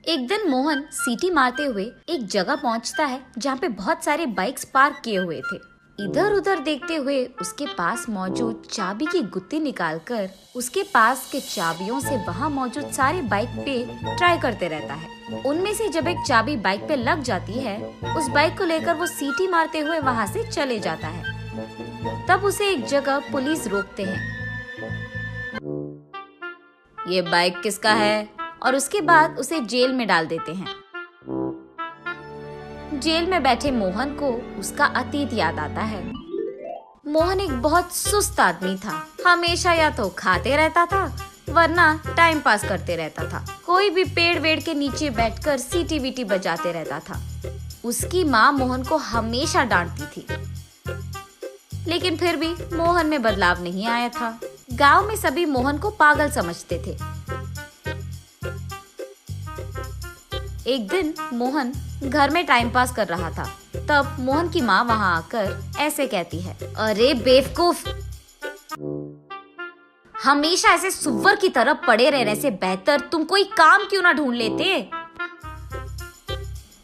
एक दिन मोहन सीटी मारते हुए एक जगह पहुंचता है जहाँ पे बहुत सारे बाइक्स पार्क किए हुए थे। इधर उधर देखते हुए उसके पास मौजूद चाबी की गुत्ती निकालकर उसके पास के चाबियों से वहाँ मौजूद सारे बाइक पे ट्राई करते रहता है। उनमें से जब एक चाबी बाइक पे लग जाती है, उस बाइक को लेकर वो सीटी मारते हुए वहाँ से चले जाता है। तब उसे एक जगह पुलिस रोकते हैं। ये बाइक किसका है? और उसके बाद उसे जेल में डाल देते हैं। जेल में बैठे मोहन को उसका अतीत याद आता है। मोहन एक बहुत सुस्त आदमी था। हमेशा या तो खाते रहता था वरना टाइम पास करते रहता था। कोई भी पेड़ वेड़ के नीचे बैठकर सीटी वीटी बजाते रहता था। उसकी माँ मोहन को हमेशा डांटती थी, लेकिन फिर भी मोहन में बदलाव नहीं आया था। गांव में सभी मोहन को पागल समझते थे। एक दिन मोहन घर में टाइम पास कर रहा था। तब मोहन की माँ वहाँ आकर ऐसे कहती है, अरे बेवकूफ, हमेशा ऐसे सुअर की तरह पड़े रहने से बेहतर तुम कोई काम क्यों ना ढूंढ लेते।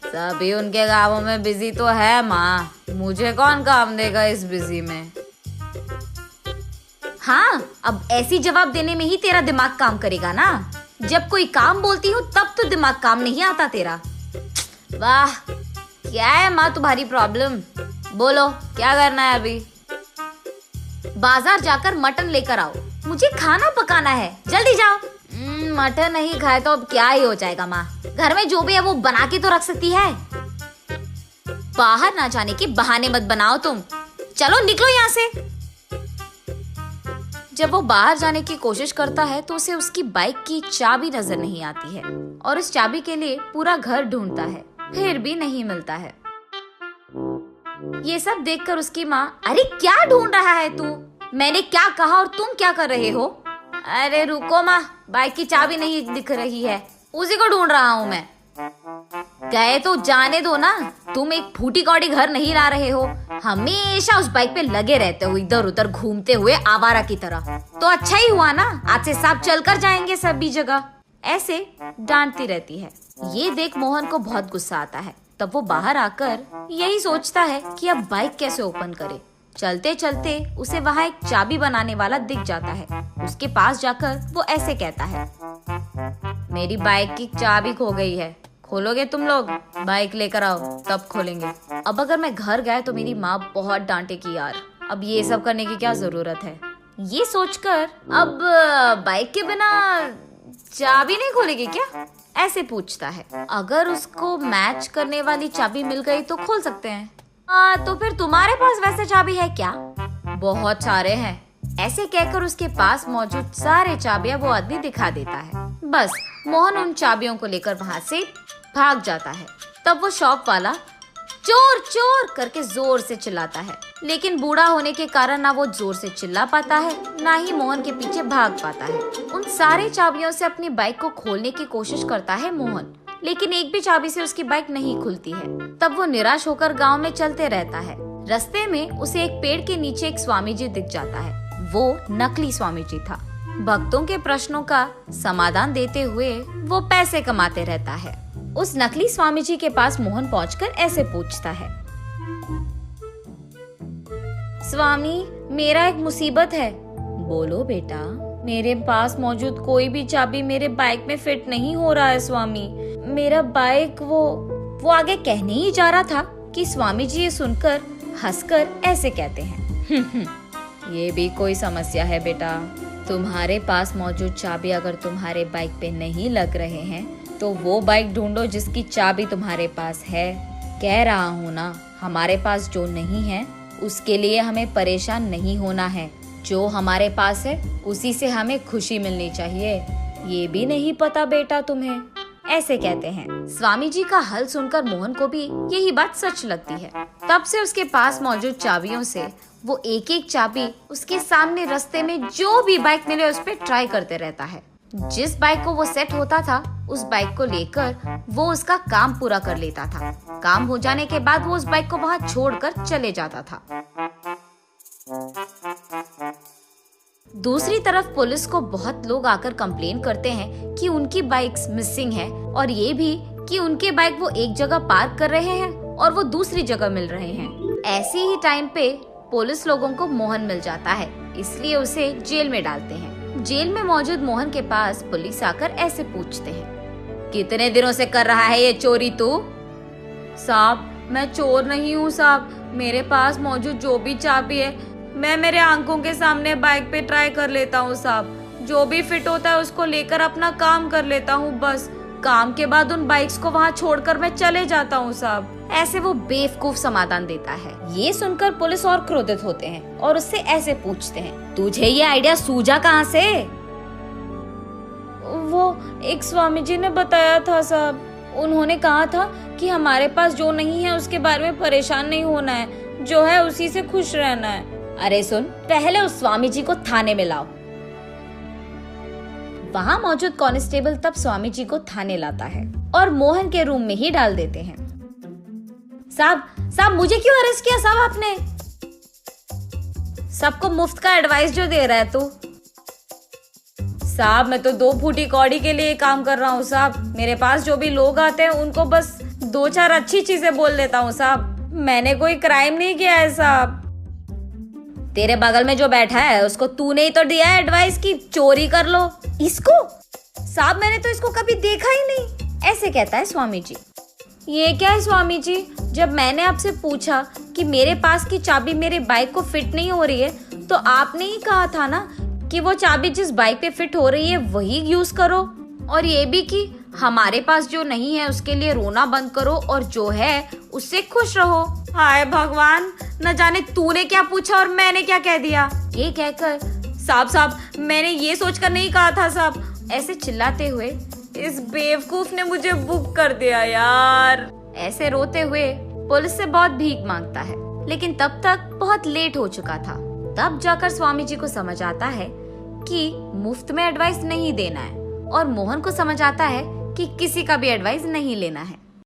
सभी उनके गाँवों में बिजी तो है माँ, मुझे कौन काम देगा इस बिजी में। हाँ, अब ऐसी जवाब देने में ही तेरा दिमाग काम करेगा ना। जब कोई काम बोलती हूँ तब तो दिमाग काम नहीं आता तेरा। वाह, क्या है माँ तुम्हारी प्रॉब्लम? बोलो क्या करना है अभी? बाजार जाकर मटन लेकर आओ, मुझे खाना पकाना है, जल्दी जाओ। मटन नहीं खाए तो अब क्या ही हो जाएगा माँ, घर में जो भी है वो बना के तो रख सकती है। बाहर ना जाने के बहाने मत बनाओ तुम, चलो निकलो यहाँ से। जब वो बाहर जाने की कोशिश करता है तो उसे उसकी बाइक की चाबी नजर नहीं आती है और उस चाबी के लिए पूरा घर ढूंढता है, फिर भी नहीं मिलता है। ये सब देखकर उसकी माँ, अरे क्या ढूंढ रहा है तू? मैंने क्या कहा और तुम क्या कर रहे हो? अरे रुको माँ, बाइक की चाबी नहीं दिख रही है, उसी को ढूंढ रहा हूँ मैं। गए तो जाने दो ना, तुम एक फूटी कौड़ी घर नहीं ला रहे हो, हमेशा उस बाइक पे लगे रहते हो इधर उधर घूमते हुए आवारा की तरह। तो अच्छा ही हुआ ना, आज से साथ चलकर जाएंगे सभी जगह। ऐसे डांटती रहती है। ये देख मोहन को बहुत गुस्सा आता है। तब वो बाहर आकर यही सोचता है कि अब बाइक कैसे ओपन करे। चलते चलते उसे वहाँ एक चाबी बनाने वाला दिख जाता है। उसके पास जाकर वो ऐसे कहता है, मेरी बाइक की चाबी खो गई है, खोलोगे तुम लोग? बाइक लेकर आओ तब खोलेंगे। अब अगर मैं घर गया तो मेरी माँ बहुत डांटेगी यार, अब ये सब करने की क्या जरूरत है। ये सोचकर अब बाइक के बिना चाबी नहीं खोलेगी क्या, ऐसे पूछता है। अगर उसको मैच करने वाली चाबी मिल गई तो खोल सकते हैं। तो फिर तुम्हारे पास वैसे चाबी है क्या? बहुत सारे हैं। ऐसे कहकर उसके पास मौजूद सारे चाबियां वो आदमी दिखा देता है। बस मोहन उन चाबियों को लेकर वहाँ से भाग जाता है। तब वो शॉप वाला चोर चोर करके जोर से चिल्लाता है, लेकिन बूढ़ा होने के कारण ना वो जोर से चिल्ला पाता है, ना ही मोहन के पीछे भाग पाता है। उन सारे चाबियों से अपनी बाइक को खोलने की कोशिश करता है मोहन, लेकिन एक भी चाबी से उसकी बाइक नहीं खुलती है। तब वो निराश होकर गांव में चलते रहता है। रास्ते में उसे एक पेड़ के नीचे एक स्वामी जी दिख जाता है। वो नकली स्वामी जी था। भक्तों के प्रश्नों का समाधान देते हुए वो पैसे कमाते रहता है। उस नकली स्वामी जी के पास मोहन पहुंचकर ऐसे पूछता है, स्वामी मेरा एक मुसीबत है। बोलो बेटा। मेरे पास मौजूद कोई भी चाबी मेरे बाइक में फिट नहीं हो रहा है स्वामी। मेरा बाइक वो आगे कहने ही जा रहा था कि स्वामी जी ये सुनकर हंसकर ऐसे कहते हैं, ये भी कोई समस्या है बेटा। तुम्हारे पास मौजूद चाबी अगर तुम्हारे बाइक पे नहीं लग रहे हैं तो वो बाइक ढूंढो जिसकी चाबी तुम्हारे पास है। कह रहा हूँ ना, हमारे पास जो नहीं है उसके लिए हमें परेशान नहीं होना है। जो हमारे पास है उसी से हमें खुशी मिलनी चाहिए। ये भी नहीं पता बेटा तुम्हें, ऐसे कहते हैं। स्वामी जी का हल सुनकर मोहन को भी यही बात सच लगती है। तब से उसके पास मौजूद चाबियों से वो एक एक चाबी उसके सामने रास्ते में जो भी बाइक मिले उस पर ट्राई करते रहता है। जिस बाइक को वो सेट होता था उस बाइक को लेकर वो उसका काम पूरा कर लेता था। काम हो जाने के बाद वो उस बाइक को वहाँ छोड़कर चले जाता था। दूसरी तरफ पुलिस को बहुत लोग आकर कंप्लेन करते हैं कि उनकी बाइक्स मिसिंग है और ये भी कि उनके बाइक वो एक जगह पार्क कर रहे हैं और वो दूसरी जगह मिल रहे हैं। ऐसे ही टाइम पे पुलिस लोगों को मोहन मिल जाता है, इसलिए उसे जेल में डालते हैं। जेल में मौजूद मोहन के पास पुलिस आकर ऐसे पूछते हैं, कितने दिनों से कर रहा है ये चोरी तू? साहब मैं चोर नहीं हूँ साहब, मेरे पास मौजूद जो भी चाबी है मैं मेरे आंखों के सामने बाइक पे ट्राई कर लेता हूँ साहब, जो भी फिट होता है उसको लेकर अपना काम कर लेता हूँ, बस काम के बाद उन बाइक्स को वहाँ छोड़कर मैं चले जाता हूँ साहब। ऐसे वो बेवकूफ समाधान देता है। ये सुनकर पुलिस और क्रोधित होते हैं और उससे ऐसे पूछते हैं, तुझे ये आइडिया सूझा कहाँ से? वो एक स्वामी जी ने बताया था साहब, उन्होंने कहा था कि हमारे पास जो नहीं है उसके बारे में परेशान नहीं होना है, जो है उसी से खुश रहना है। अरे सुन, पहले उस स्वामी जी को थाने में लाओ। वहाँ मौजूद कांस्टेबल तब स्वामी जी को थाने लाता है और मोहन के रूम में ही डाल देते हैं। साहब मुझे क्यों अरेस्ट किया साहब आपने? सबको मुफ्त का एडवाइस जो दे रहा है तू? साहब मैं तो 2 फूटी कौड़ी के लिए काम कर रहा हूँ साहब, मेरे पास जो भी लोग आते हैं उनको बस 2-4 अच्छी चीजें बोल देता हूँ साहब, मैंने कोई क्राइम नहीं किया है साहब। तेरे बगल में जो बैठा है उसको तूने ही तो दिया है एडवाइस की चोरी कर लो। इसको? साहब मैंने तो इसको कभी देखा ही नहीं, ऐसे कहता है स्वामी जी। ये क्या है स्वामी जी, जब मैंने आपसे पूछा कि मेरे पास की चाबी मेरे बाइक को फिट नहीं हो रही है तो आपने ही कहा था ना कि वो चाबी जिस बाइक पे फिट हो रही है वही यूज करो, और ये भी कि हमारे पास जो नहीं है उसके लिए रोना बंद करो और जो है उससे खुश रहो। हाय भगवान, न जाने तूने क्या पूछा और मैंने क्या कह दिया। ये कहकर साहब मैंने ये सोचकर नहीं कहा था साहब, ऐसे चिल्लाते हुए इस बेवकूफ ने मुझे बुक कर दिया यार। ऐसे रोते हुए पुलिस से बहुत भीख मांगता है, लेकिन तब तक बहुत लेट हो चुका था। तब जाकर स्वामी जी को समझ आता है कि मुफ्त में एडवाइस नहीं देना है और मोहन को समझ आता है कि किसी का भी एडवाइस नहीं लेना है।